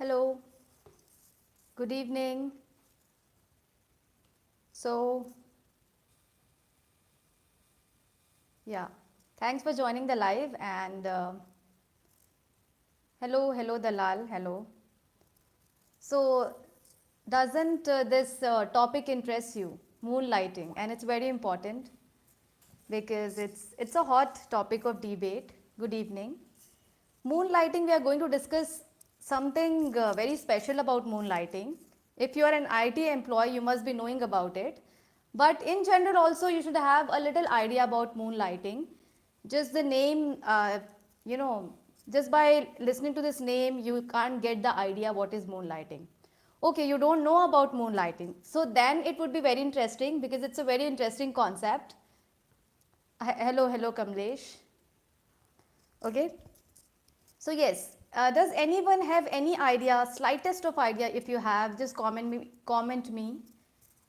Hello, good evening. So, yeah, thanks for joining the live and hello Dalal, hello. So, doesn't this topic interest you? Moonlighting, and it's very important because it's a hot topic of debate. Good evening. Moonlighting, we are going to discuss something very special about moonlighting. If you are an IT employee, you must be knowing about it. But in general, also, you should have a little idea about moonlighting. Just the name, you know, just by listening to this name, you can't get the idea what is moonlighting. Okay, you don't know about moonlighting. So then it would be very interesting because it's a very interesting concept. Hello, Kamlesh. Okay. So yes, does anyone have any idea, slightest of idea? If you have, just comment me,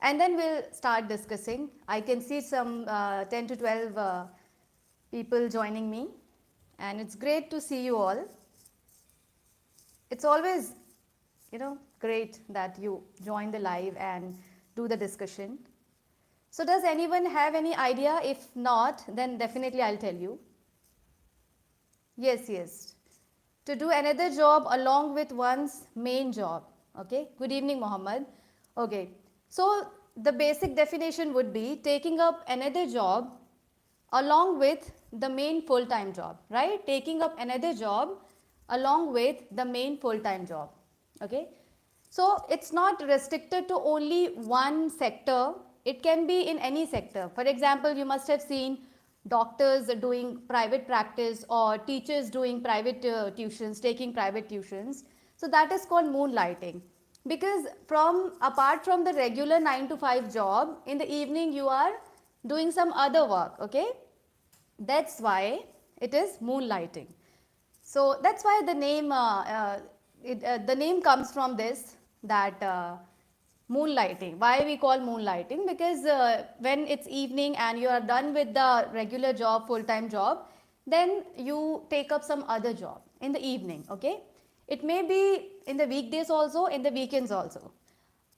and then we'll start discussing. I can see some 10 to 12 people joining me, and it's great to see you all. It's always, great that you join the live and do the discussion. So does anyone have any idea? If not, then definitely I'll tell you. Yes. To do another job along with one's main job. Okay. Good evening, Mohammed. Okay. So the basic definition would be taking up another job along with the main full-time job, right? Taking up another job along with the main full-time job. Okay. So it's not restricted to only one sector. It can be in any sector. For example, you must have seen doctors doing private practice or teachers doing private tuitions, taking private tuitions. So that is called moonlighting. Because apart from the regular 9 to 5 job, in the evening you are doing some other work, okay? That's why it is moonlighting. So that's why the name comes from this, that moonlighting. Why we call moonlighting? Because when it's evening and you are done with the regular job, full-time job, then you take up some other job in the evening, okay? It may be in the weekdays also, in the weekends also.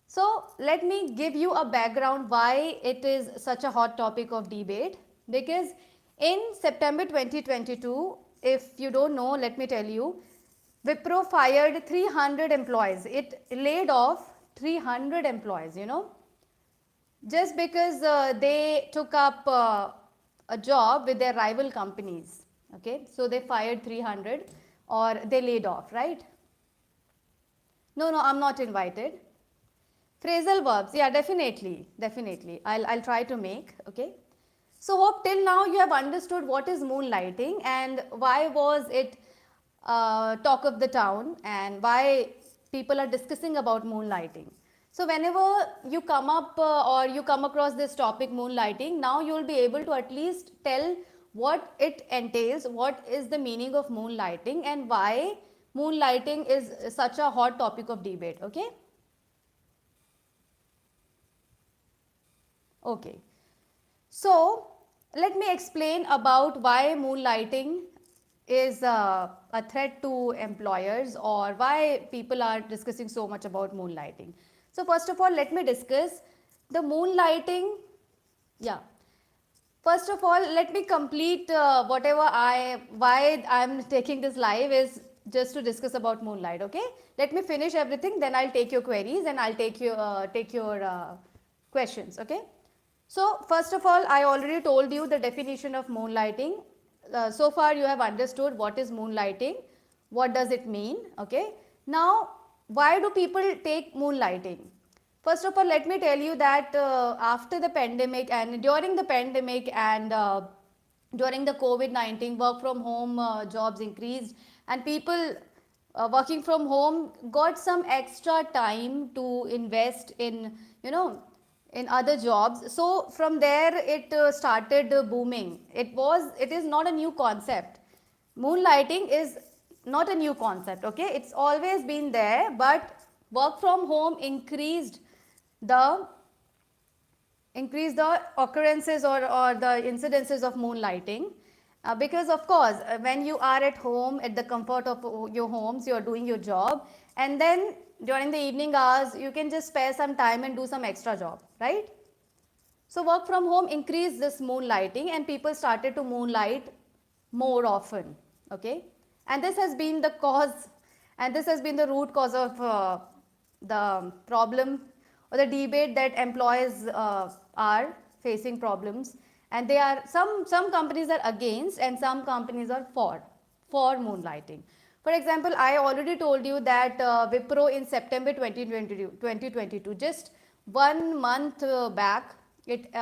So let me give you a background why it is such a hot topic of debate. Because in September 2022, if you don't know, let me tell you, Wipro fired 300 employees. It laid off 300 employees, just because they took up a job with their rival companies. Okay, so they fired 300 or they laid off, right? No, I'm not invited. Phrasal verbs, yeah, definitely. I'll try to make, okay. So hope till now you have understood what is moonlighting and why was it talk of the town and why people are discussing about moonlighting. So whenever you come up or you come across this topic moonlighting, now you will be able to at least tell what it entails, what is the meaning of moonlighting and why moonlighting is such a hot topic of debate, okay. Okay. So, let me explain about why moonlighting is a threat to employers or why people are discussing so much about moonlighting. So, first of all, let me discuss the moonlighting. Yeah. First of all, let me complete why I'm taking this live is just to discuss about moonlight. Okay. Let me finish everything, then I'll take your queries and I'll take your questions. Okay. So first of all, I already told you the definition of moonlighting. So far you have understood what is moonlighting, what does it mean, okay. Now, why do people take moonlighting? First of all, let me tell you that after the pandemic and during the pandemic and during the COVID-19, work from home jobs increased and people working from home got some extra time to invest in, in other jobs. So from there it started booming. It is not a new concept. Moonlighting is not a new concept, okay. It's always been there, but work from home the increased the occurrences or the incidences of moonlighting. Because of course, when you are at home, at the comfort of your homes, you are doing your job, and then during the evening hours, you can just spare some time and do some extra job, right? So work from home increased this moonlighting, and people started to moonlight more often. Okay, and this has been the cause, and this has been the root cause of the problem or the debate that employees are facing problems, and they are some companies are against and some companies are for moonlighting. For example, I already told you that Wipro in September 2022, just 1 month back, it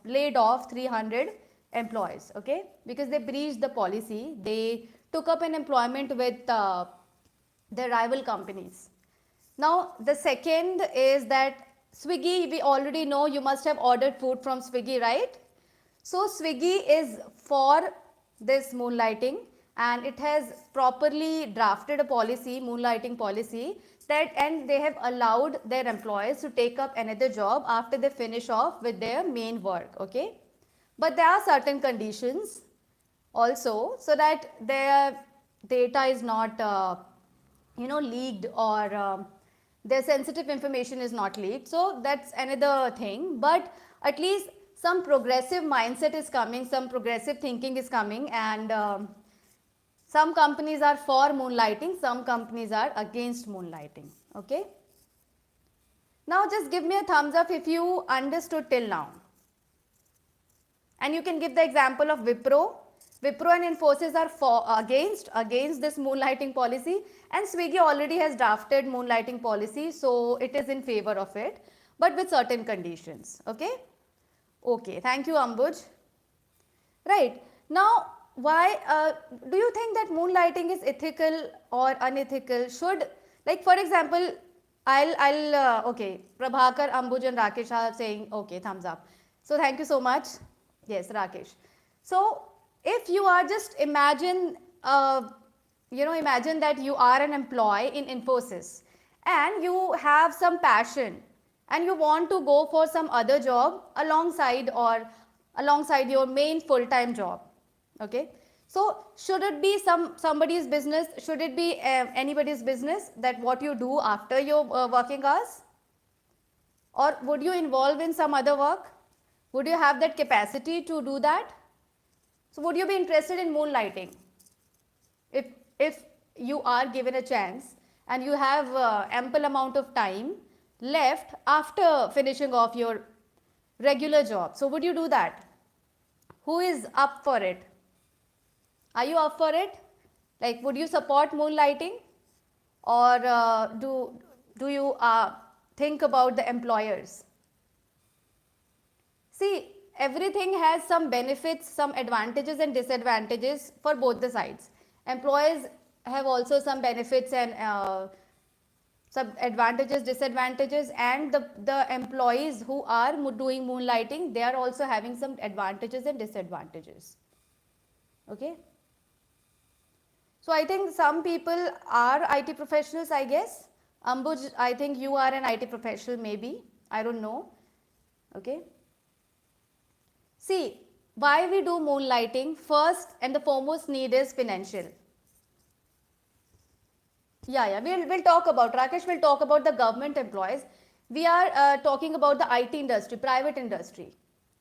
laid off 300 employees, okay, because they breached the policy. They took up an employment with their rival companies. Now, the second is that Swiggy, we already know you must have ordered food from Swiggy, right? So, Swiggy is for this moonlighting, and it has properly drafted a policy, moonlighting policy, that and they have allowed their employees to take up another job after they finish off with their main work, okay? But there are certain conditions also, so that their data is not leaked, or their sensitive information is not leaked. So that's another thing, but at least some progressive mindset is coming, some progressive thinking is coming, and some companies are for moonlighting, some companies are against moonlighting. Okay, now just give me a thumbs up if you understood till now. And you can give the example of Wipro. Wipro and Infosys are against this moonlighting policy, and Swiggy already has drafted moonlighting policy, so it is in favor of it, but with certain conditions. Okay. Okay. Thank you, Ambuj. Right. Now, why do you think that moonlighting is ethical or unethical? Should, like, for example, okay, Prabhakar, Ambuj and Rakesh are saying, okay, thumbs up. So thank you so much. Yes, Rakesh. So if you are just imagine that you are an employee in Infosys and you have some passion and you want to go for some other job alongside your main full-time job. Okay. So should it be somebody's business? Should it be anybody's business that what you do after your working hours? Or would you involve in some other work? Would you have that capacity to do that? So would you be interested in moonlighting? If you are given a chance and you have ample amount of time left after finishing off your regular job, so would you do that? Who is up for it? Are you up for it? Like, would you support moonlighting, or do you think about the employers? See, everything has some benefits, some advantages and disadvantages for both the sides. Employees have also some benefits and some advantages, disadvantages, and the employees who are doing moonlighting, they are also having some advantages and disadvantages. Okay. So I think some people are IT professionals, I guess. Ambuj, I think you are an IT professional, maybe. I don't know. Okay. See, why we do moonlighting? First and the foremost need is financial. Yeah, we'll talk about, Rakesh will talk about the government employees. We are talking about the IT industry, private industry.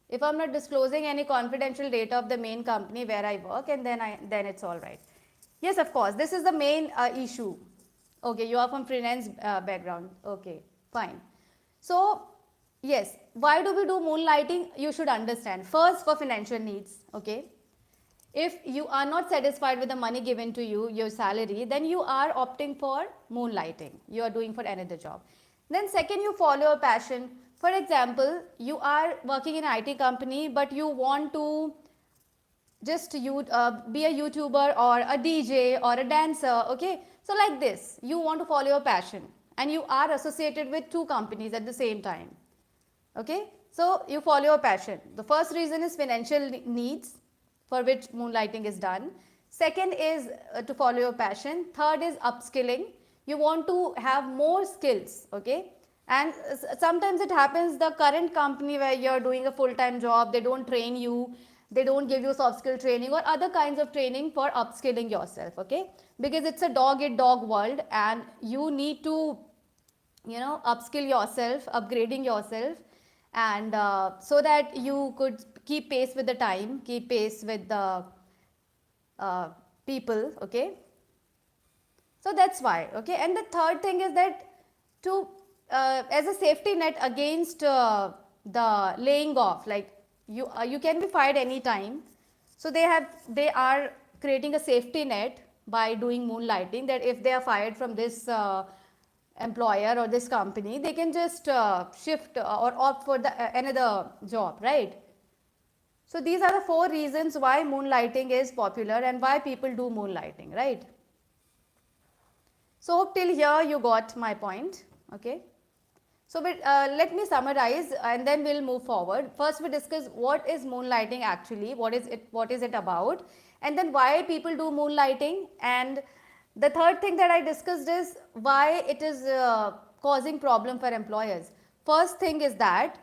If I'm not disclosing any confidential data of the main company where I work, and then it's all right. Yes, of course, this is the main issue. Okay, you are from finance background. Okay, fine. So, yes, why do we do moonlighting? You should understand. First, for financial needs, okay. If you are not satisfied with the money given to you, your salary, then you are opting for moonlighting. You are doing for another job. Then second, you follow a passion. For example, you are working in an IT company, but you want to just be a YouTuber or a DJ or a dancer, okay. So like this, you want to follow your passion and you are associated with two companies at the same time, okay. So you follow your passion. The first reason is financial needs, for which moonlighting is done. Second is to follow your passion. Third is upskilling. You want to have more skills, okay. And sometimes it happens the current company where you're doing a full-time job, they don't train you, They don't give you soft skill training or other kinds of training for upskilling yourself, okay? Because it's a dog eat dog world, and you need to, upskill yourself, upgrading yourself, and so that you could keep pace with the time, keep pace with the uh, people, okay? So that's why, okay? And the third thing is that to, as a safety net against the laying off, like you can be fired anytime. So they are creating a safety net by doing moonlighting, that if they are fired from this employer or this company, they can just shift or opt for the another job, right? So these are the 4 reasons why moonlighting is popular and why people do moonlighting, right? So till here you got my point, okay? So let me summarize and then we'll move forward. First we discuss what is moonlighting actually, what is it about, and then why people do moonlighting, and the third thing that I discussed is why it is causing problem for employers. First thing is that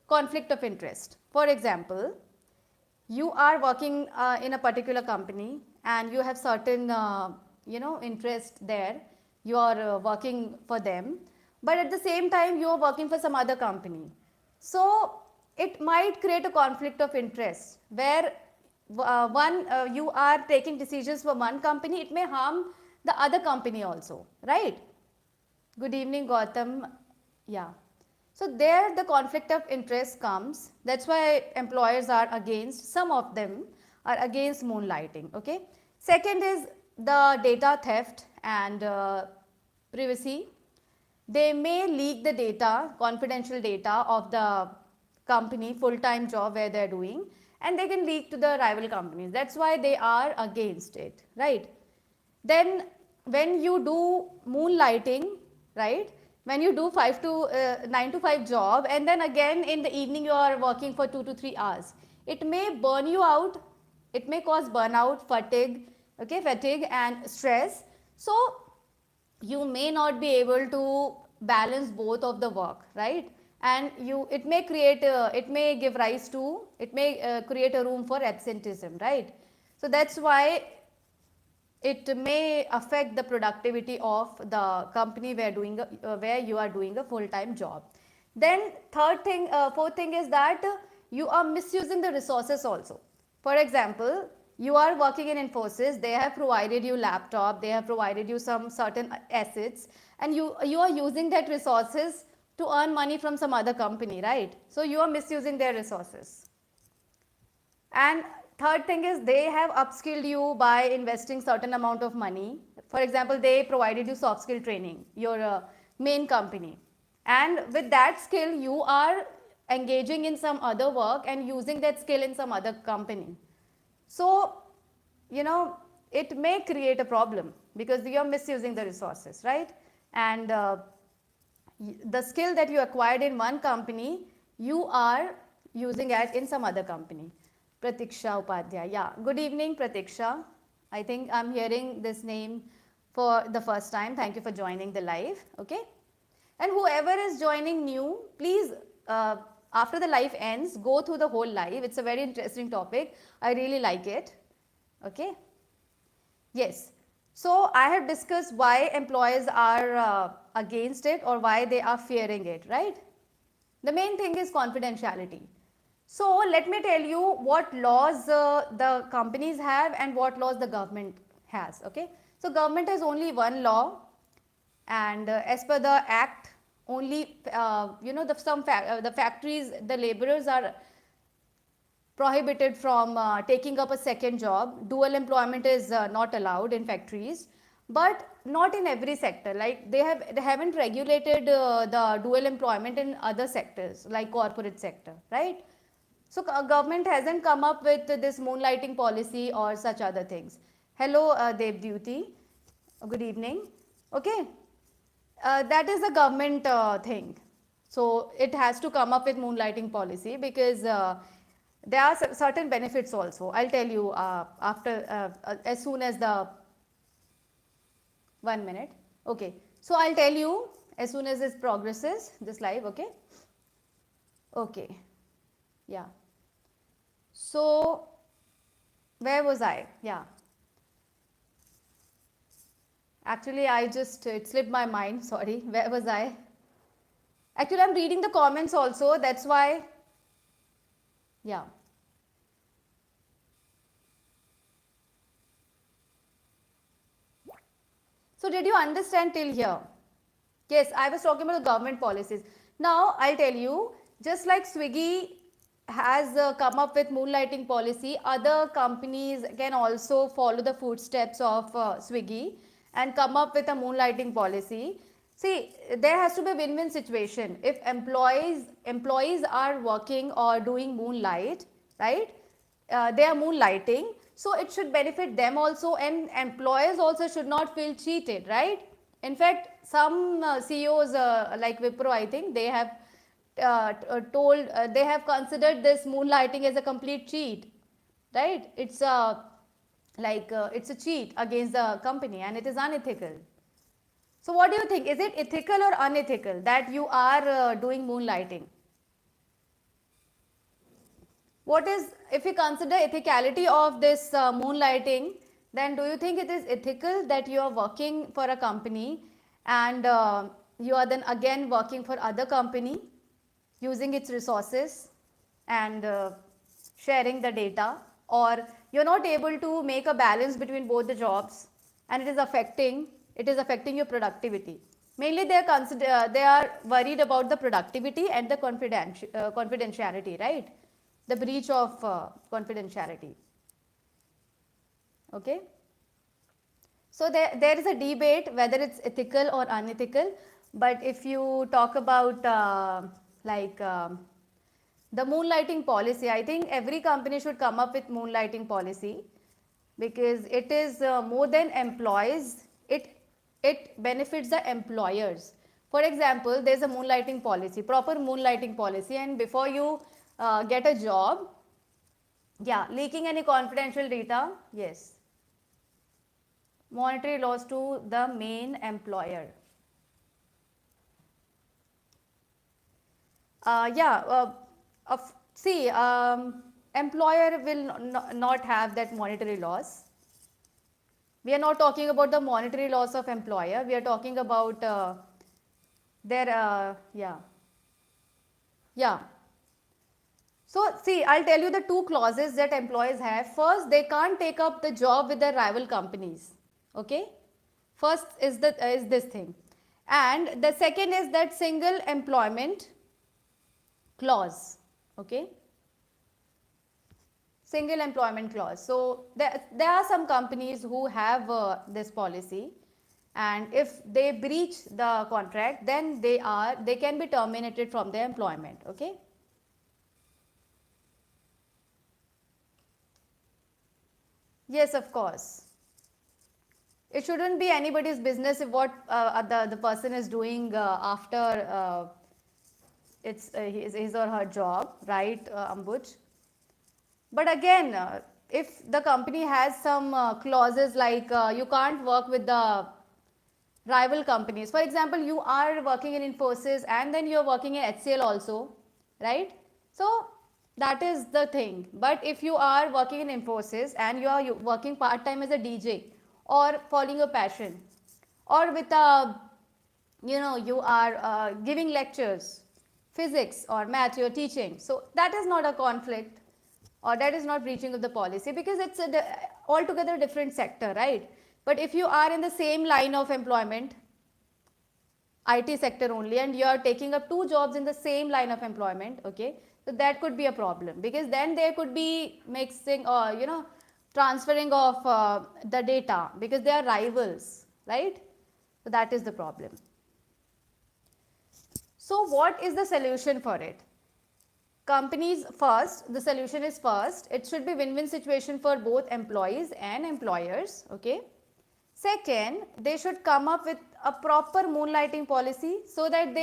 conflict of interest. For example, you are working in a particular company and you have certain interest there, you are working for them, but at the same time you are working for some other company. So it might create a conflict of interest where you are taking decisions for one company, it may harm the other company also, right? Good evening, Gautam. Yeah. So there the conflict of interest comes. That's why employers are against, some of them are against moonlighting, okay. Second is the data theft and privacy. They may leak the data, confidential data of the company, full-time job where they're doing, and they can leak to the rival companies. That's why they are against it, right? Then when you do moonlighting, right, when you do 9 to 5 job and then again in the evening you are working for 2 to 3 hours, it may burn you out, it may cause burnout, fatigue, okay, fatigue and stress. So you may not be able to balance both of the work, right? And it may create it may create a room for absenteeism, right? So that's why it may affect the productivity of the company where you are doing a full-time job. Then fourth thing is that you are misusing the resources also. For example, you are working in Infosys, they have provided you laptop, they have provided you some certain assets, and you are using that resources to earn money from some other company, right? So you are misusing their resources. And third thing is they have upskilled you by investing certain amount of money. For example, they provided you soft skill training, your main company. And with that skill, you are engaging in some other work and using that skill in some other company. So, it may create a problem because you are misusing the resources, right? And the skill that you acquired in one company, you are using it in some other company. Pratiksha Upadhyay. Yeah, good evening, Pratiksha. I think I'm hearing this name for the first time. Thank you for joining the live, okay? And whoever is joining new, please, after the live ends, go through the whole live. It's a very interesting topic. I really like it, okay? Yes. So I have discussed why employees are against it or why they are fearing it, right? The main thing is confidentiality. So let me tell you what laws the companies have and what laws the government has, okay? So government has only one law, and as per the act, only the factories, the laborers are prohibited from taking up a second job. Dual employment is not allowed in factories, but not in every sector. Like they haven't regulated the dual employment in other sectors like corporate sector, right? So government hasn't come up with this moonlighting policy or such other things. Hello, Devduti. Good evening. Okay, that is a government thing. So it has to come up with moonlighting policy because there are certain benefits also. I'll tell you as soon as the 1 minute. Okay, so I'll tell you as soon as this progresses, this live. Okay. Okay. Yeah. So where was I? Yeah. Actually, it slipped my mind. Sorry. Where was I? Actually, I'm reading the comments also. That's why. Yeah. So did you understand till here? Yes, I was talking about the government policies. Now I'll tell you, just like Swiggy has come up with moonlighting policy, other companies can also follow the footsteps of Swiggy and come up with a moonlighting policy. See, there has to be a win-win situation. If employees are working or doing moonlight, right? They are moonlighting, so it should benefit them also, and employers also should not feel cheated, right? In fact, some CEOs like Wipro, I think they have told they have considered this moonlighting as a complete cheat, right? It's a cheat against the company and it is unethical. So what do you think? Is it ethical or unethical that you are doing moonlighting? What is, if we consider ethicality of this moonlighting, then do you think it is ethical that you are working for a company and you are then again working for other company using its resources and sharing the data, or you're not able to make a balance between both the jobs and it is affecting your productivity. Mainly they are worried about the productivity and the confidentiality, right? The breach of confidentiality. Okay. So there is a debate whether it's ethical or unethical. But if you talk about like the moonlighting policy, I think every company should come up with moonlighting policy because it is more than employees. It benefits the employers. For example, there's a moonlighting policy, proper moonlighting policy, and before you get a job, yeah, leaking any confidential data, yes, monetary loss to the main employer. Yeah, see, employer will not have that monetary loss. We are not talking about the monetary loss of employer. We are talking about yeah, yeah. So see, I'll tell you the two clauses that employees have. First, they can't take up the job with their rival companies. Okay. First is this thing, and the second is that single employment clause. Okay. Single employment clause. So there are some companies who have this policy, and if they breach the contract, then they can be terminated from their employment. Okay. Yes, of course. It shouldn't be anybody's business if what the person is doing after it's his or her job, right, Ambuj? But again, if the company has some clauses like you can't work with the rival companies. For example, you are working in Infosys and then you're working in HCL also, right? So that is the thing. But if you are working in Infosys and you are working part time as a DJ or following your passion, or with a, you are giving lectures, physics or math you're teaching, so that is not a conflict or that is not breaching of the policy because it's altogether different sector, right? But if you are in the same line of employment, IT sector only, and you are taking up two jobs in the same line of employment, okay, so that could be a problem because then there could be mixing or transferring of the data because they are rivals, right? So that is the problem. So what is the solution for it? Companies first, the solution is first, it should be win-win situation for both employees and employers, okay. Second, they should come up with a proper moonlighting policy so that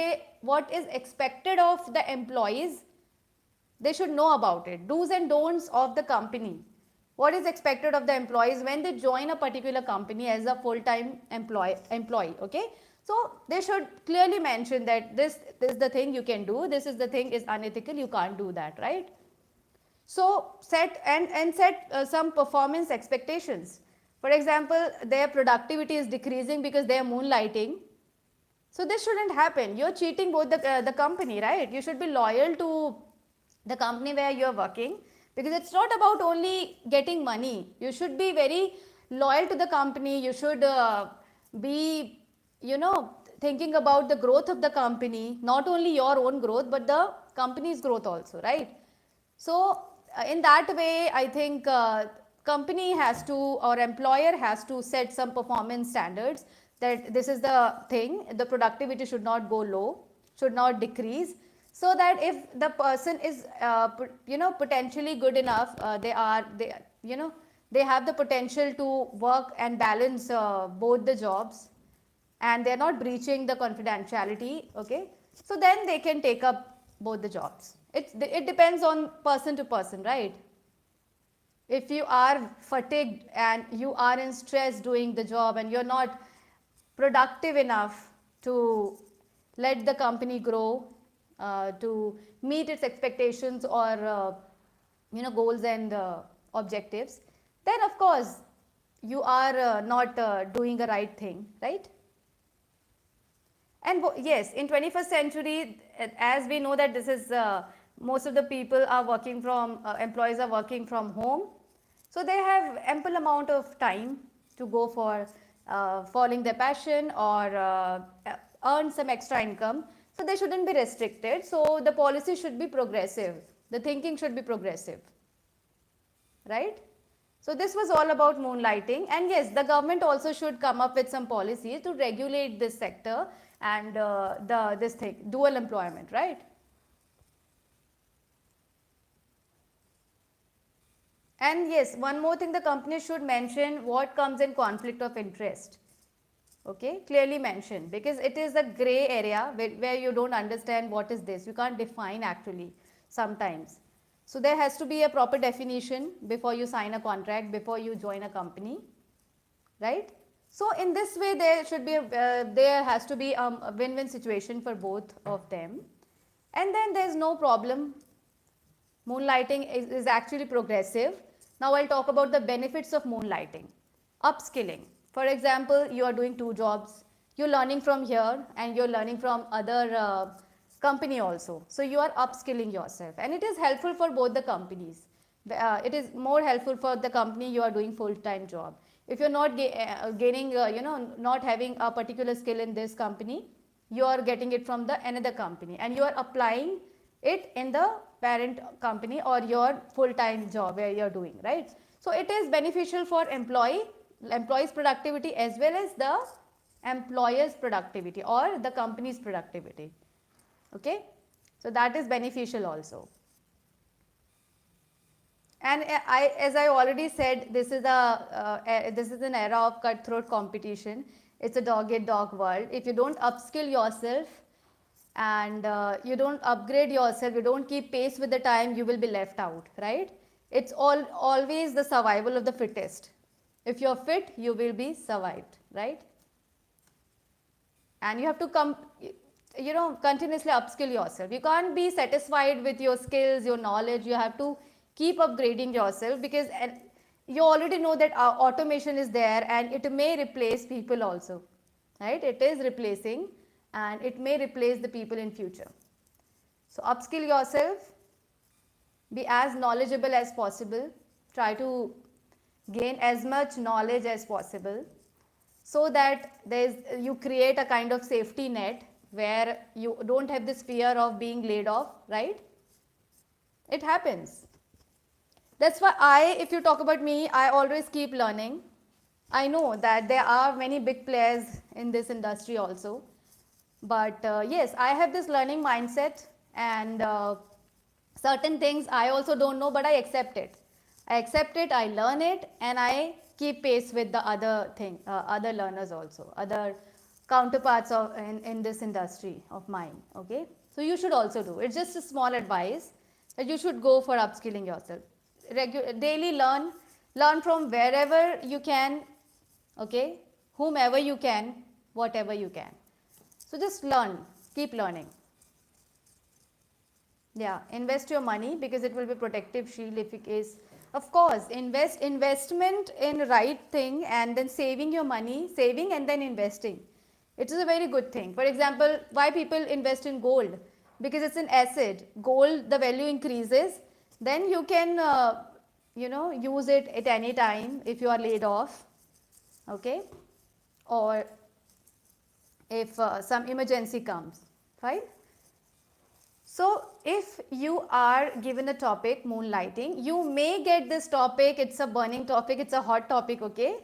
what is expected of the employees, they should know about it. Do's and don'ts of the company. What is expected of the employees when they join a particular company as a full-time employee, okay? So they should clearly mention that this is the thing you can do, this is the thing is unethical, you can't do that, right? So set some performance expectations. For example, their productivity is decreasing because they are moonlighting. So this shouldn't happen. You're cheating both the company, right? You should be loyal to the company where you're working, because it's not about only getting money. You should be very loyal to the company. You should be, thinking about the growth of the company, not only your own growth, but the company's growth also, right? So in that way, I think company has to, or employer has to set some performance standards, that this is the thing, the productivity should not go low, should not decrease, so that if the person is potentially good enough, they have the potential to work and balance both the jobs, and they're not breaching the confidentiality, okay, so then they can take up both the jobs. It depends on person to person, right? If you are fatigued and you are in stress doing the job and you're not productive enough to let the company grow, to meet its expectations or goals and objectives, then of course you are not doing the right thing, right? And yes, in 21st century, as we know that this is most of the people are working from, employees are working from home. So they have ample amount of time to go for following their passion or earn some extra income. So they shouldn't be restricted. So the policy should be progressive. The thinking should be progressive, right? So this was all about moonlighting, and yes, the government also should come up with some policies to regulate this sector and this thing, dual employment, right? And yes, one more thing, the company should mention what comes in conflict of interest. Okay, clearly mention, because it is a gray area where you don't understand what is this. You can't define actually sometimes. So there has to be a proper definition before you sign a contract, before you join a company, right? So in this way, there should be there has to be a win-win situation for both of them, and then there's no problem. Moonlighting is actually progressive. Now I'll talk about the benefits of moonlighting. Upskilling. For example, you are doing two jobs. You're learning from here and you're learning from other company also. So you are upskilling yourself, and it is helpful for both the companies. It is more helpful for the company you are doing full-time job. If you're not gaining, not having a particular skill in this company, you are getting it from the another company, and you are applying it in the parent company or your full-time job where you're doing, right? So it is beneficial for employee's productivity as well as the employer's productivity or the company's productivity. Okay, so that is beneficial also. And as I already said, this is an era of cutthroat competition. It's a dog eat dog world. If you don't upskill yourself and you don't upgrade yourself, you don't keep pace with the time, you will be left out, right? It's always the survival of the fittest. If you're fit, you will be survived, right? And you have to continuously upskill yourself. You can't be satisfied with your skills, your knowledge. You have to keep upgrading yourself, because you already know that automation is there and it may replace people also, right? It is replacing and it may replace the people in future. So upskill yourself, be as knowledgeable as possible, try to gain as much knowledge as possible, so that you create a kind of safety net where you don't have this fear of being laid off, right? It happens. That's why if you talk about me, I always keep learning. I know that there are many big players in this industry also, but yes, I have this learning mindset, and certain things I also don't know, but I accept it. I learn it, and I keep pace with the other learners also, other counterparts in this industry of mine. Okay, so you should also do. It's just a small advice that you should go for upskilling yourself. Daily learn from wherever you can. Okay, whomever you can, whatever you can. So just learn, keep learning. Yeah, invest your money because it will be protective shield if it is. Of course, investment in right thing and then saving your money, saving and then investing. It is a very good thing. For example, why people invest in gold? Because it's an asset. Gold, the value increases. Then you can, use it at any time if you are laid off. Okay, or if some emergency comes, right? So, if you are given a topic, moonlighting, you may get this topic, it's a burning topic, it's a hot topic, okay?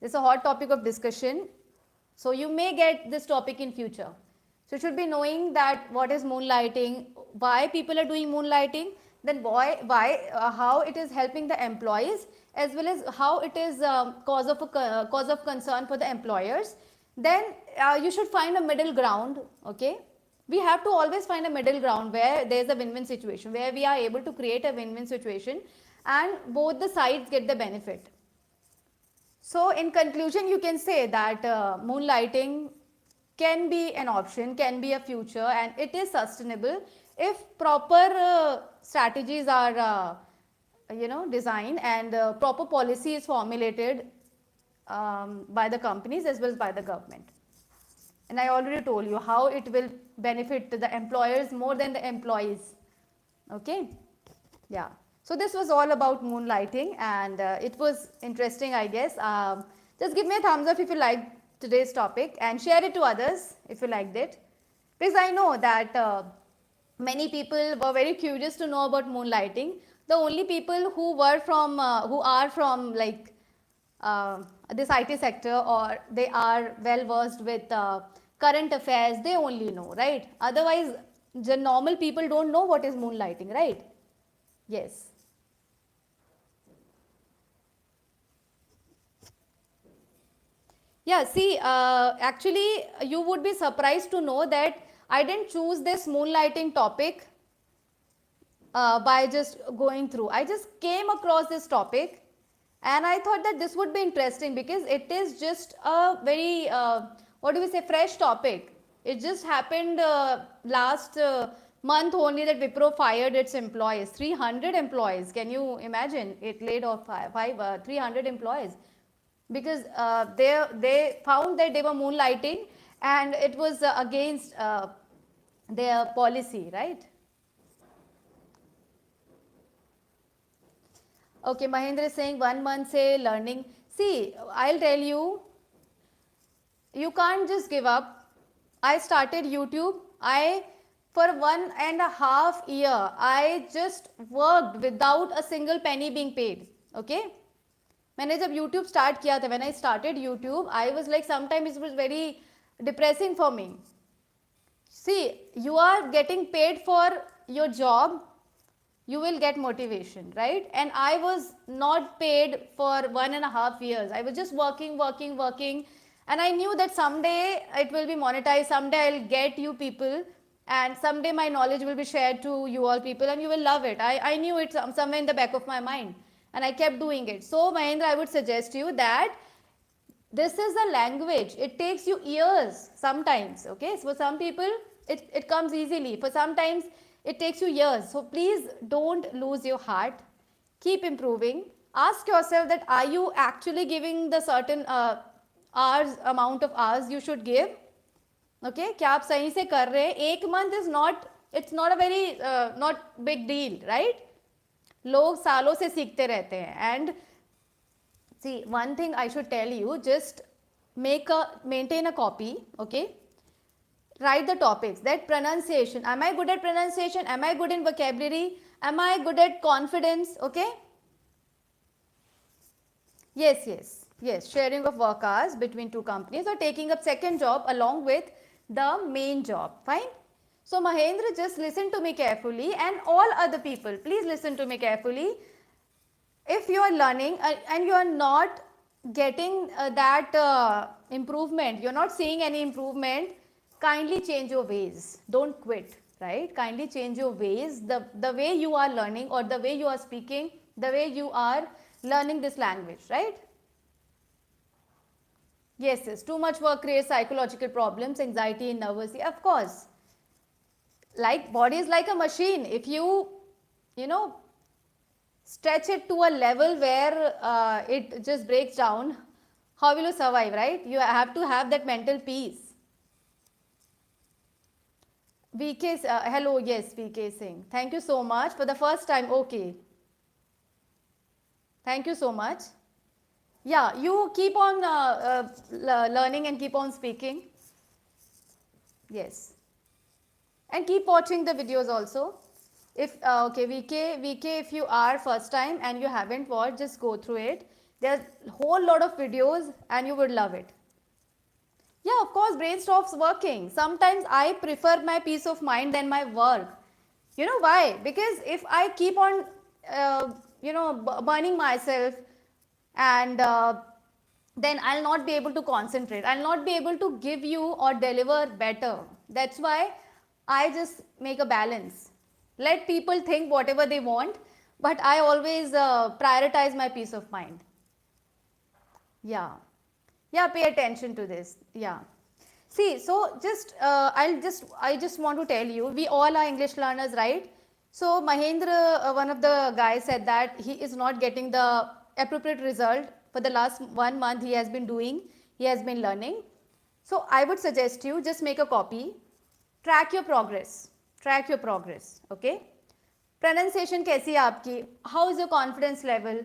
It's a hot topic of discussion. So, you may get this topic in future. So, you should be knowing that what is moonlighting, why people are doing moonlighting, then how it is helping the employees as well as how it is cause of concern for the employers. Then you should find a middle ground, okay? We have to always find a middle ground where there is a win-win situation, where we are able to create a win-win situation and both the sides get the benefit. So, in conclusion, you can say that moonlighting can be an option, can be a future, and it is sustainable if proper strategies are designed and proper policy is formulated by the companies as well as by the government. And I already told you how it will benefit the employers more than the employees. Okay? Yeah. So this was all about moonlighting and it was interesting, I guess. Just give me a thumbs up if you liked today's topic and share it to others if you liked it. Because I know that many people were very curious to know about moonlighting. The only people who are from like this IT sector or they are well versed with current affairs, they only know, right? Otherwise, the normal people don't know what is moonlighting, right? Yes. Yeah, see, actually, you would be surprised to know that I didn't choose this moonlighting topic by just going through. I just came across this topic and I thought that this would be interesting because it is just a very, fresh topic. It just happened last month only that Wipro fired its employees, 300 employees. Can you imagine? It laid off 300 employees because they found that they were moonlighting and it was against their policy, right? Okay, Mahendra is saying 1 month say learning. See, I'll tell you, you can't just give up. I started YouTube. For 1.5 years, I just worked without a single penny being paid. Okay? मैंने जब YouTube start किया था, when I started YouTube, I was like, sometimes it was very depressing for me. See, you are getting paid for your job, you will get motivation, right? And I was not paid for 1.5 years. I was just working, and I knew that someday it will be monetized, someday I'll get you people, and someday my knowledge will be shared to you all people and you will love it. I knew it somewhere in the back of my mind and I kept doing it. So Mahendra, I would suggest you that this is a language. It takes you years sometimes, okay? So for some people, it comes easily. For sometimes, it takes you years. So please don't lose your heart. Keep improving. Ask yourself that are you actually giving the certain amount of hours you should give? Okay? क्या आप सही से कर रहे हैं? 1 month is not, it's not a very, not big deal, right? लोग सालों से सीखते रहते हैं and see, one thing I should tell you, just maintain a copy, okay? Write the topics, that pronunciation. Am I good at pronunciation? Am I good in vocabulary? Am I good at confidence? Okay? Yes. Sharing of work hours between two companies or taking up second job along with the main job. Fine? So Mahendra, just listen to me carefully and all other people, please listen to me carefully. If you are learning and you are not getting that improvement, you are not seeing any improvement, kindly change your ways. Don't quit, right? Kindly change your ways, the way you are learning or the way you are speaking, the way you are learning this language, right? Yes, too much work creates psychological problems, anxiety and nervousness. Of course. Like body is like a machine. If you know, stretch it to a level where it just breaks down, how will you survive, right? You have to have that mental peace. VK, hello, yes, VK Singh. Thank you so much for the first time. Okay, thank you so much. Yeah, you keep on learning and keep on speaking. Yes, and keep watching the videos also. If okay, VK, if you are first time and you haven't watched, just go through it. There's a whole lot of videos and you would love it. Yeah, of course, brain stops working. Sometimes I prefer my peace of mind than my work. You know why? Because if I keep on, burning myself, and then I'll not be able to concentrate. I'll not be able to give you or deliver better. That's why I just make a balance. Let people think whatever they want, but I always prioritize my peace of mind. Yeah. Yeah, pay attention to this. Yeah. See, so just I just want to tell you, we all are English learners, right? So Mahendra, one of the guys said that he is not getting the appropriate result for the last 1 month. He has been doing, he has been learning. So I would suggest you just make a copy, track your progress, okay? Pronunciation कैसी है आपकी? How is your confidence level?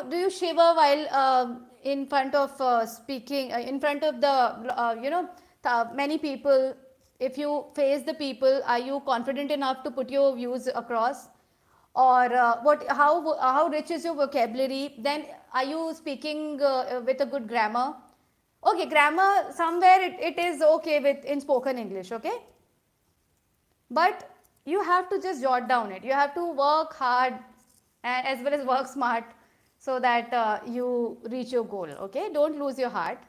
Do you shiver while in front of speaking, in front of the, many people? If you face the people, are you confident enough to put your views across? Or how rich is your vocabulary? Then are you speaking with a good grammar? Okay, grammar somewhere it is okay with in spoken English, okay? But you have to just jot down it. You have to work hard and as well as work smart so that you reach your goal, okay? Don't lose your heart.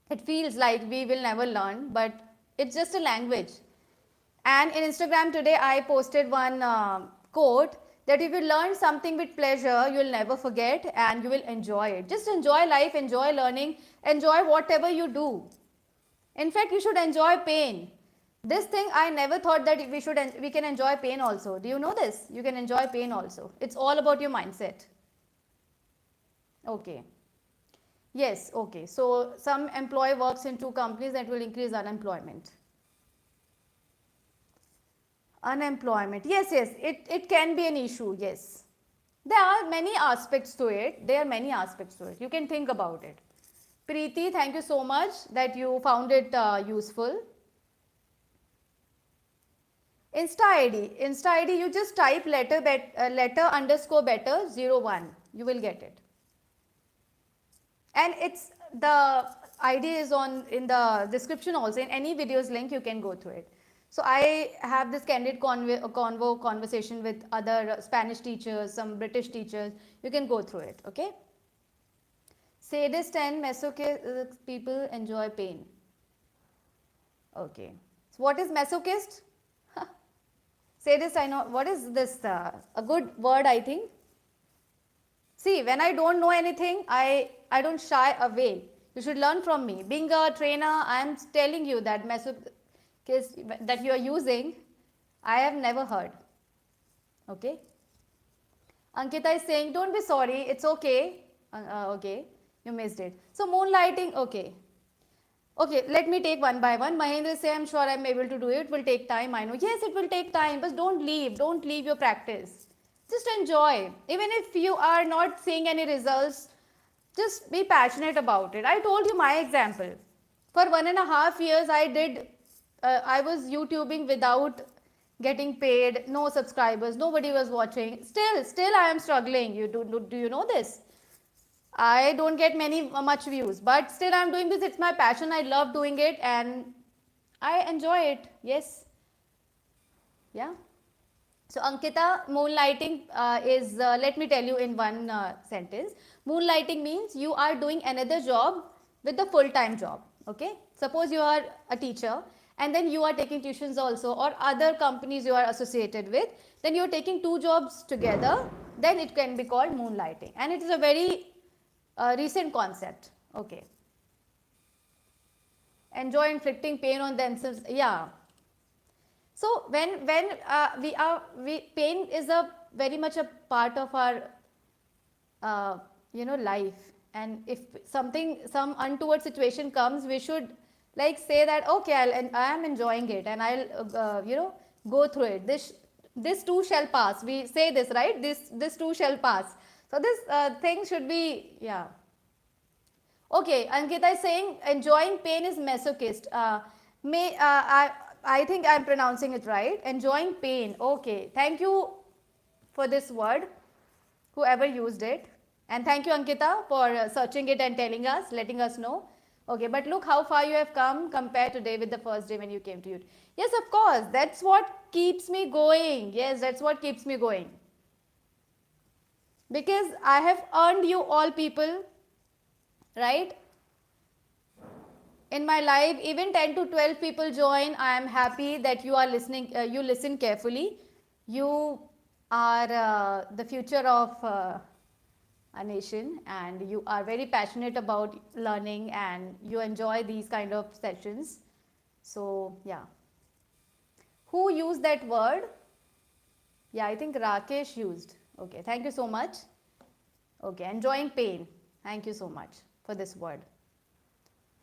It feels like we will never learn, but it's just a language. And in Instagram today, I posted one quote that if you learn something with pleasure, you'll never forget and you will enjoy it. Just enjoy life, enjoy learning, enjoy whatever you do. In fact, you should enjoy pain. This thing I never thought that we can enjoy pain also. Do you know this? You can enjoy pain also. It's all about your mindset. Okay. Yes, okay. So some employee works in 2 companies, that will increase unemployment. Unemployment. Yes, yes. It can be an issue. Yes. There are many aspects to it. You can think about it. Preeti, thank you so much that you found it useful. Insta ID, you just type letter underscore better 01. You will get it. And it's the ID is on in the description also. In any videos link, you can go through it. So I have this candid conversation with other Spanish teachers, some British teachers. You can go through it, okay? Sadist and masochist people enjoy pain. Okay. So what is masochist? Sadist, I know. What is this? A good word, I think. See, when I don't know anything, I don't shy away. You should learn from me. Being a trainer, I am telling you that masochist that you are using, I have never heard. Okay. Ankita is saying, don't be sorry. It's okay. Okay. You missed it. So moonlighting, okay. Okay, let me take one by one. Mahendra say, I'm sure I'm able to do it. It will take time. I know. Yes, it will take time, but don't leave. Don't leave your practice. Just enjoy. Even if you are not seeing any results, just be passionate about it. I told you my example. For 1.5 years, I was YouTubing without getting paid, no subscribers, nobody was watching. Still I am struggling. Do you know this? I don't get much views, but still I'm doing this. It's my passion. I love doing it and I enjoy it. Yes. Yeah. So Ankita, moonlighting is, let me tell you in one sentence. Moonlighting means you are doing another job with the full-time job. Okay. Suppose you are a teacher and then you are taking tuitions also, or other companies you are associated with. Then you are taking 2 jobs together. Then it can be called moonlighting. And it is a very recent concept. Okay. Enjoy inflicting pain on themselves. Yeah. So we pain is a very much a part of our life, and if some untoward situation comes, we should like say that okay, and I am enjoying it, and I'll go through it. This too shall pass. We say this, right? This too shall pass. So this thing should be, yeah. Okay, Ankita is saying enjoying pain is masochist. May I think I'm pronouncing it right. Enjoying pain. Okay, thank you for this word, whoever used it, and thank you, Ankita, for searching it and telling us, letting us know. Okay, but look how far you have come compared today with the first day when you came to it. Yes, of course, that's what keeps me going. Yes, that's what keeps me going. Because I have earned you all people, right? In my life, even 10 to 12 people join. I am happy that you are listening, you listen carefully. You are the future of a nation, and you are very passionate about learning, and you enjoy these kind of sessions. So yeah, who used that word? Yeah, I think Rakesh used. Okay, thank you so much. Okay, enjoying pain. Thank you so much for this word.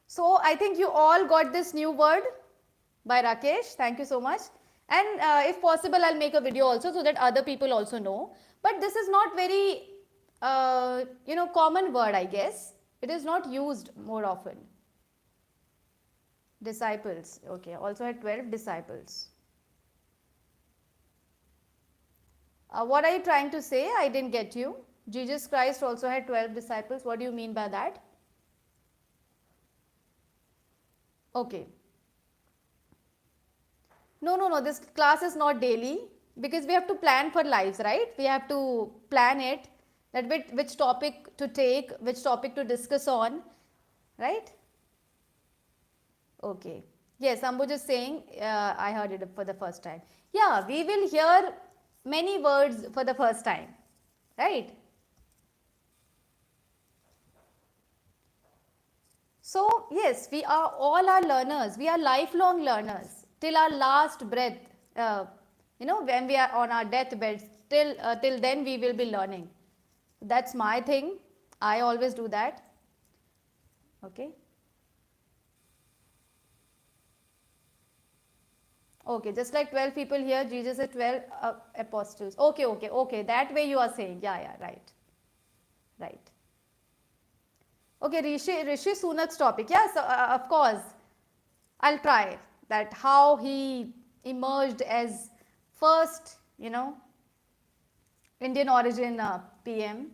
So I think you all got this new word by Rakesh. Thank you so much. And if possible, I'll make a video also so that other people also know. But this is not very, common word, I guess. It is not used more often. Disciples. Okay, also had 12 disciples. What are you trying to say? I didn't get you. Jesus Christ also had 12 disciples. What do you mean by that? Okay. No, this class is not daily, because we have to plan for lives, right? We have to plan it, that which topic to take, which topic to discuss on, right? Okay. Yes, Ambuj is saying, I heard it for the first time. Yeah, we will hear many words for the first time, right? So yes, we are all our learners. We are lifelong learners till our last breath. When we are on our deathbeds, till then we will be learning. That's my thing. I always do that. Okay. Okay, just like 12 people here, Jesus had 12 apostles. Okay. That way you are saying. Yeah, right. Right. Okay, Rishi Sunak's topic. Yes, of course. I'll try that, how he emerged as first, Indian origin PM.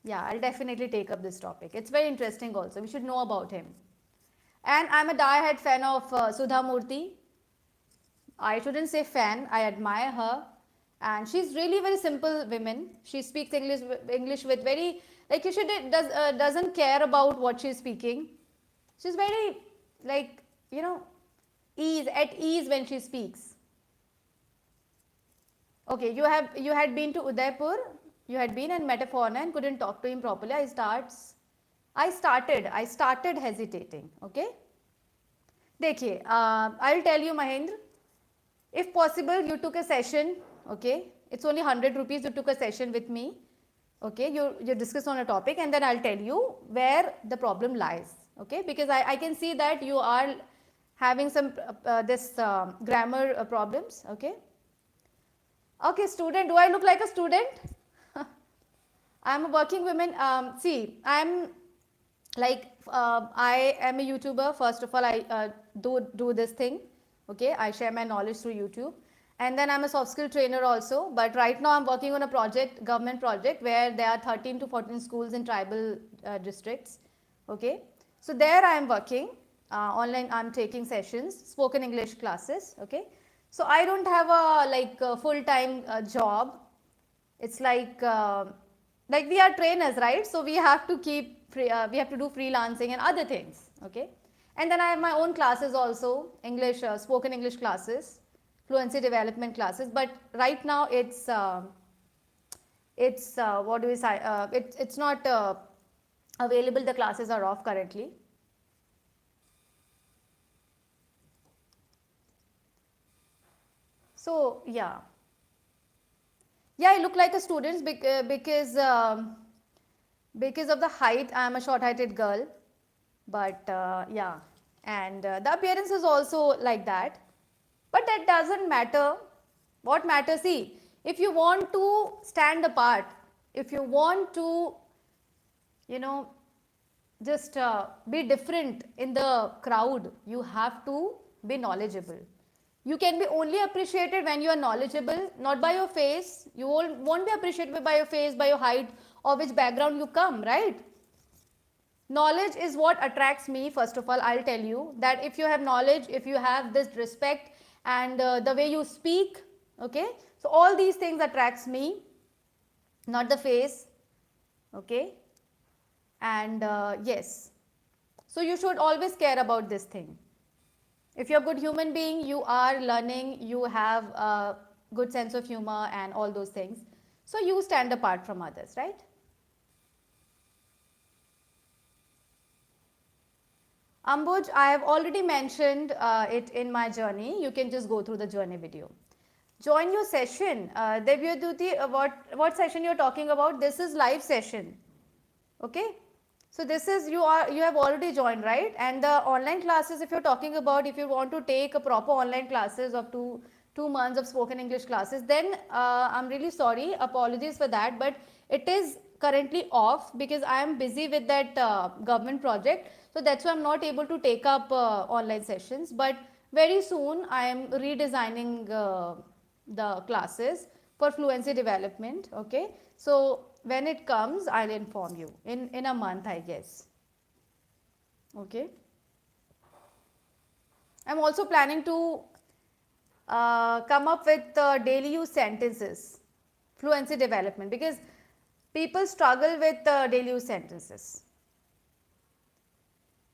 Yeah, I'll definitely take up this topic. It's very interesting also. We should know about him. And I'm a die-hard fan of Sudha Murthy. I shouldn't say fan, I admire her. And she's really very simple woman. She speaks English with very, like, doesn't care about what she's speaking. She's very, like, at ease when she speaks. Okay, you had been to Udaipur, you had been and met a foreigner and couldn't talk to him properly. I started hesitating. Okay. देखिए, I'll tell you, Mahendra, if possible, you took a session. Okay, it's only 100 rupees. You took a session with me. Okay, you discuss on a topic, and then I'll tell you where the problem lies. Okay, because I can see that you are having some grammar problems. Okay, student, do I look like a student? I'm a working woman. See, I'm like, I am a YouTuber. First of all, I do this thing. Okay, I share my knowledge through YouTube. And then I'm a soft skill trainer also. But right now I'm working on a project, government project, where there are 13 to 14 schools in tribal districts. Okay, so there I am working online. I'm taking sessions, spoken English classes. Okay, so I don't have a full-time job. It's like we are trainers, right? So we have to we have to do freelancing and other things. Okay, and then I have my own classes also, English, spoken English classes, fluency development classes. But right now it's what do we say? It's not available. The classes are off currently. So yeah, yeah, I look like a student because of the height. I am a short-heighted girl, but yeah, and the appearance is also like that. But that doesn't matter. What matters, see, if you want to stand apart, if you want to, you know, just be different in the crowd, you have to be knowledgeable. You can be only appreciated when you are knowledgeable, not by your face. You won't be appreciated by your face, by your height, or which background you come, right? Knowledge is what attracts me. First of all, I'll tell you that if you have knowledge, if you have this respect, and the way you speak, okay, so all these things attracts me, not the face, okay. And yes, so you should always care about this thing. If you're a good human being, you are learning, you have a good sense of humor and all those things, so you stand apart from others, right? Ambuj, I have already mentioned it in my journey. You can just go through the journey video. Join your session. Devyaduti, what session you're talking about? This is live session. Okay. So this is you have already joined, right? And the online classes, if you're talking about, if you want to take a proper online classes of two months of spoken English classes, then I'm really sorry, apologies for that, but it is currently off because I am busy with that government project. So that's why I'm not able to take up online sessions. But very soon I am redesigning the classes for fluency development. Okay. So when it comes, I'll inform you in a month, I guess. Okay. I'm also planning to come up with daily use sentences, fluency development, because people struggle with daily use sentences.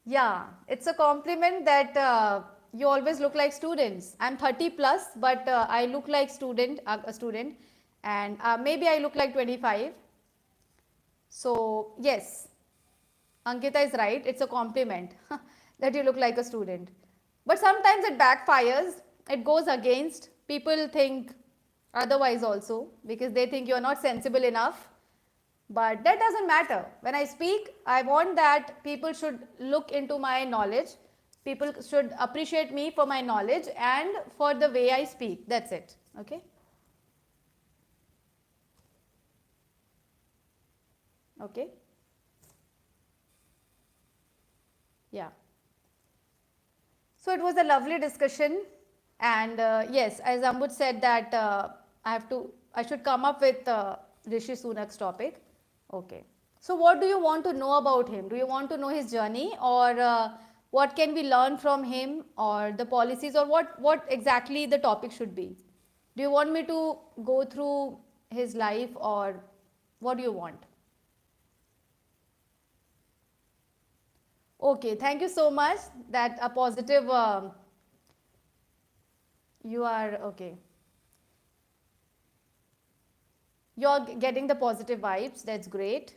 Yeah, it's a compliment that you always look like students. I'm 30 plus, but I look like a student, and maybe I look like 25. So yes, Ankita is right. It's a compliment that you look like a student. But sometimes it backfires. It goes against. People think otherwise also because they think you're not sensible enough. But that doesn't matter. When I speak, I want that people should look into my knowledge. People should appreciate me for my knowledge and for the way I speak. That's it. Okay. Okay. Yeah. So it was a lovely discussion, and yes, as Ambud said that I should come up with Rishi Sunak's topic. Okay. So what do you want to know about him? Do you want to know his journey, or what can we learn from him, or the policies, or what exactly the topic should be? Do you want me to go through his life, or what do you want? Okay, thank you so much. That a positive. You are okay. You're getting the positive vibes. That's great.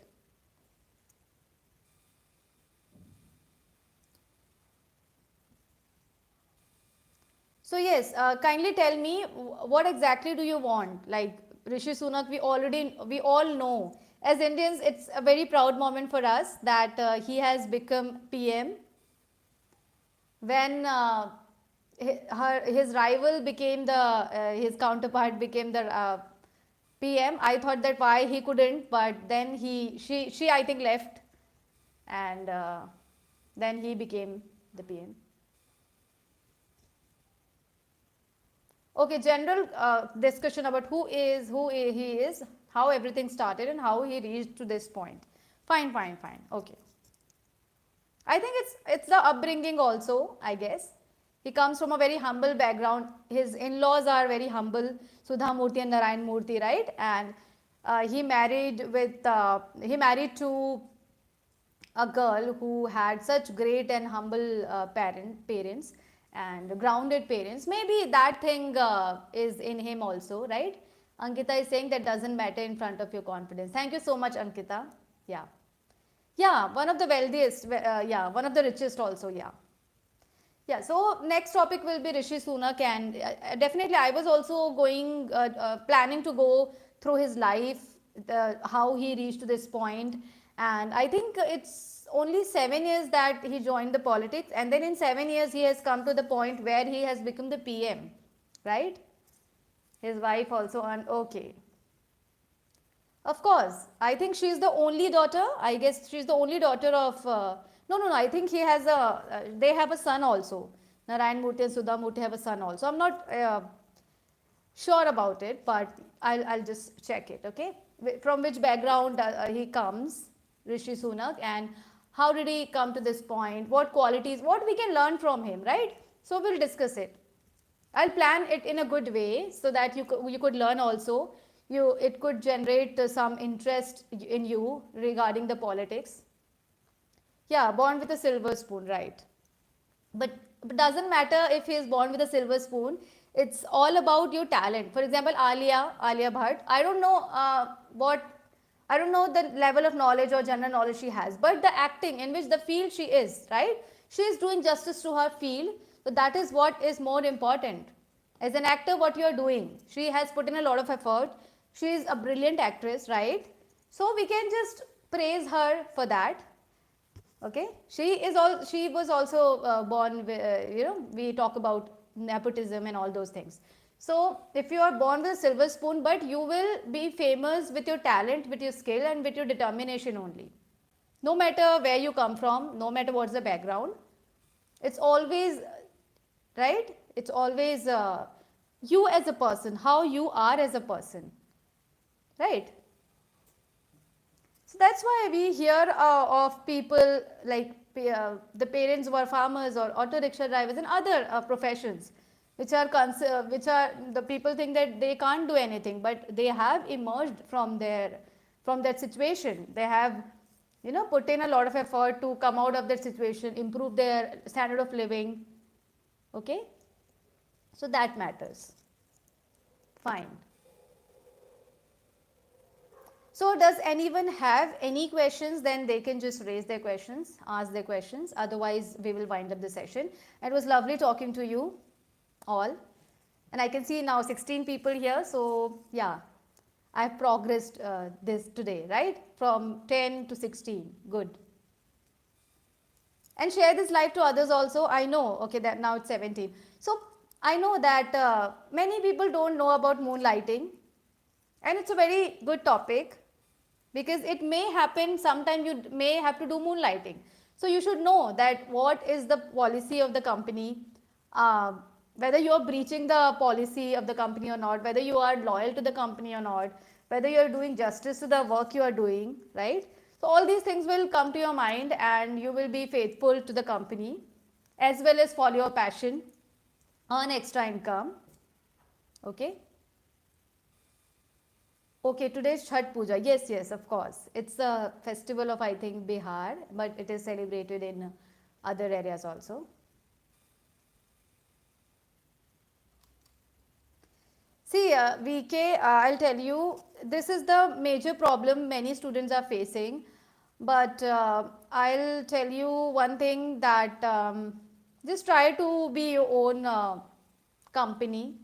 So yes, kindly tell me what exactly do you want? Like Rishi Sunak, we all know as Indians, it's a very proud moment for us that he has become PM. When his rival became his counterpart became the PM, I thought that why he couldn't, but then she I think left, and then he became the PM. Okay, general discussion about he is, how everything started, and how he reached to this point. Fine, fine, fine. Okay. I think it's the upbringing also, I guess. He comes from a very humble background. His in-laws are very humble, Sudha Murthy and Narayan Murthy, right? And he married to a girl who had such great and humble parents and grounded parents. Maybe that thing is in him also, right? Ankita is saying that doesn't matter in front of your confidence. Thank you so much, Ankita. Yeah. Yeah, one of the wealthiest, yeah, one of the richest also, yeah. Yeah, so next topic will be Rishi Sunak, and definitely I was also planning to go through his life, how he reached to this point, and I think it's only 7 years that he joined the politics, and then in 7 years he has come to the point where he has become the PM, right? His wife also, and okay. Of course, I think she's the only daughter. I guess she's the only daughter of. No, no, no. I think he has a. They have a son also. Narayan Murthy and Sudha Murthy have a son also. I'm not sure about it, but I'll just check it. Okay, from which background he comes, Rishi Sunak, and how did he come to this point? What qualities? What we can learn from him, right? So we'll discuss it. I'll plan it in a good way so that you could learn also. It could generate some interest in you regarding the politics. Yeah, born with a silver spoon, right? But doesn't matter if he is born with a silver spoon. It's all about your talent. For example, Alia Bhatt. I don't know the level of knowledge or general knowledge she has, but the acting in which the field she is, right? She is doing justice to her field. So that is what is more important. As an actor, what you are doing, she has put in a lot of effort. She is a brilliant actress, right? So we can just praise her for that. Okay, she was also born with, we talk about nepotism and all those things. So if you are born with a silver spoon, but you will be famous with your talent, with your skill, and with your determination only. No matter where you come from, no matter what's the background, it's always right. It's always you as a person, how you are as a person, right? So that's why we hear of people like the parents who are farmers or auto rickshaw drivers and other professions, which are the people think that they can't do anything, but they have emerged from that situation. They have put in a lot of effort to come out of that situation, improve their standard of living. Okay, so that matters. Fine. So does anyone have any questions? Then they can just raise their questions, ask their questions. Otherwise, we will wind up the session. It was lovely talking to you all. And I can see now 16 people here. So yeah, I've progressed this today, right? From 10 to 16. Good. And share this live to others also. I know, okay, that now it's 17. So I know that many people don't know about moonlighting. And it's a very good topic, because it may happen sometime you may have to do moonlighting. So you should know that what is the policy of the company, whether you are breaching the policy of the company or not, whether you are loyal to the company or not, whether you are doing justice to the work you are doing, right? So all these things will come to your mind, and you will be faithful to the company as well as follow your passion, earn extra income. Okay. Okay, today's Chhat Puja. Yes, yes, of course. It's a festival of, I think, Bihar, but it is celebrated in other areas also. See, VK, I'll tell you, this is the major problem many students are facing. But I'll tell you one thing, that just try to be your own company.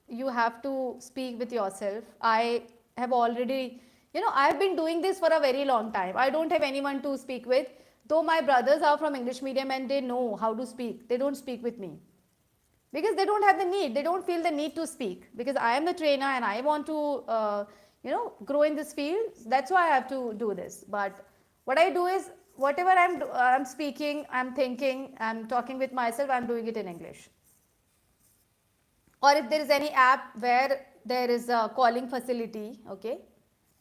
You have to speak with yourself. I have already, I've been doing this for a very long time. I don't have anyone to speak with. Though my brothers are from English medium and they know how to speak, they don't speak with me, because they don't have the need. They don't feel the need to speak, because I am the trainer and I want to grow in this field. That's why I have to do this. But what I do is, whatever I'm speaking, I'm thinking, I'm talking with myself, I'm doing it in English. Or if there is any app where there is a calling facility, okay,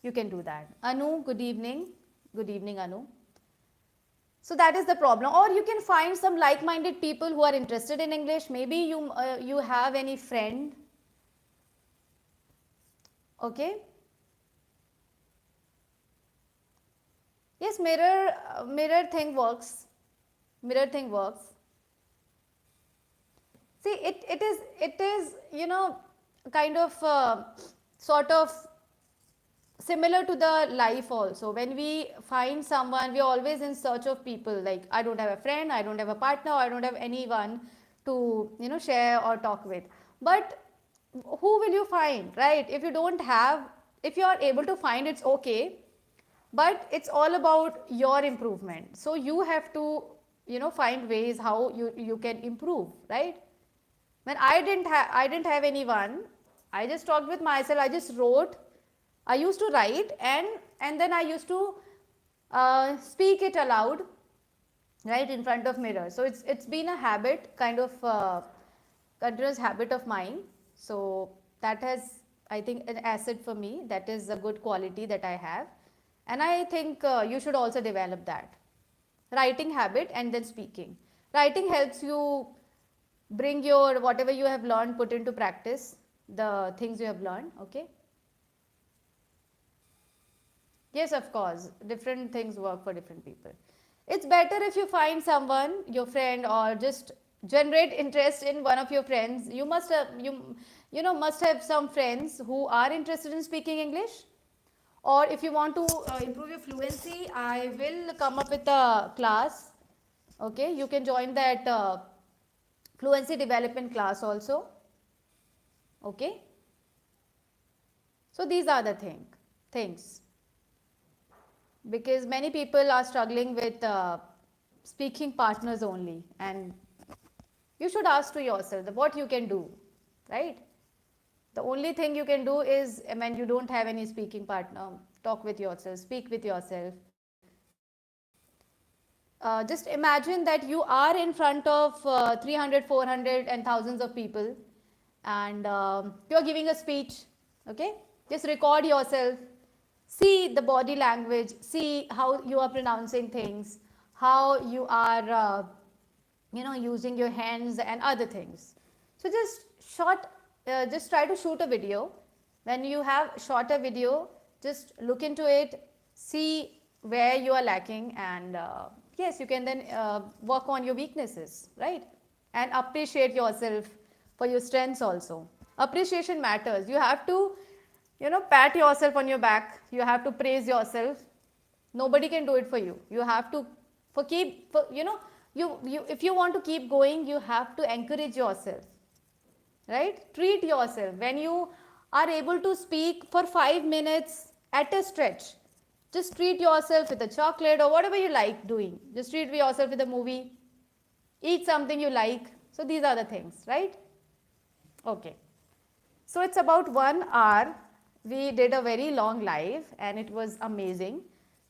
you can do that. Anu, good evening. Good evening, Anu. So that is the problem. Or you can find some like-minded people who are interested in English. Maybe you have any friend. Okay. Yes, mirror thing works. Mirror thing works. See, it is kind of sort of similar to the life also. When we find someone, we're always in search of people. Like, I don't have a friend, I don't have a partner, I don't have anyone to, share or talk with. But who will you find, right? If you don't have, if you are able to find, it's okay, but it's all about your improvement. So you have to, find ways how you can improve, right? When I didn't have anyone, I just talked with myself, I just wrote, I used to write, and then I used to speak it aloud, right, in front of mirror. So it's been a habit, kind of continuous habit of mine. So that has, I think, an asset for me. That is a good quality that I have, and I think you should also develop that writing habit. And then speaking, writing helps you bring your whatever you have learned, put into practice the things you have learned. Okay. Yes, of course, different things work for different people. It's better if you find someone, your friend, or just generate interest in one of your friends. You must have, must have some friends who are interested in speaking English. Or if you want to improve your fluency, I will come up with a class. Okay, you can join that fluency development class also. Okay. So these are the things, because many people are struggling with speaking partners only, and you should ask to yourself what you can do, right? The only thing you can do is, when you don't have any speaking partner, talk with yourself, speak with yourself. Just imagine that you are in front of 300, 400 and thousands of people, and you are giving a speech. Okay, just record yourself, see the body language, see how you are pronouncing things, how you are using your hands and other things. So just try to shoot a video. When you have shot a video, just look into it, see where you are lacking, and yes, you can then work on your weaknesses, right? And appreciate yourself for your strengths also. Appreciation matters. You have to, pat yourself on your back. You have to praise yourself. Nobody can do it for you. You have to, if you want to keep going, you have to encourage yourself, right? Treat yourself. When you are able to speak for 5 minutes at a stretch, just treat yourself with a chocolate or whatever you like doing. Just treat yourself with a movie. Eat something you like. So these are the things, right? Okay. So it's about 1 hour. We did a very long live and it was amazing.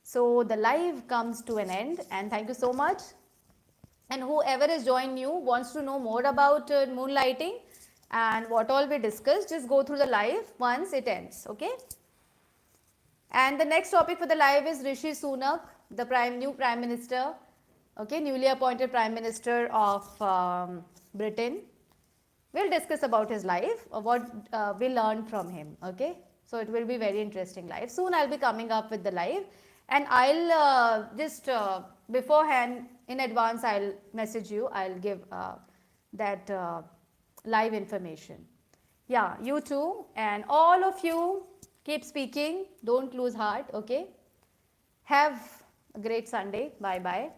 So the live comes to an end, and thank you so much. And whoever is joined new wants to know more about moonlighting and what all we discussed, just go through the live once it ends. Okay. And the next topic for the live is Rishi Sunak, the new Prime Minister, okay, newly appointed Prime Minister of Britain. We'll discuss about his life, what we learned from him, okay. So it will be very interesting live. Soon I'll be coming up with the live, and I'll just beforehand, in advance, I'll message you, I'll give that live information. Yeah, you too, and all of you, keep speaking, don't lose heart, okay. Have a great Sunday. Bye bye.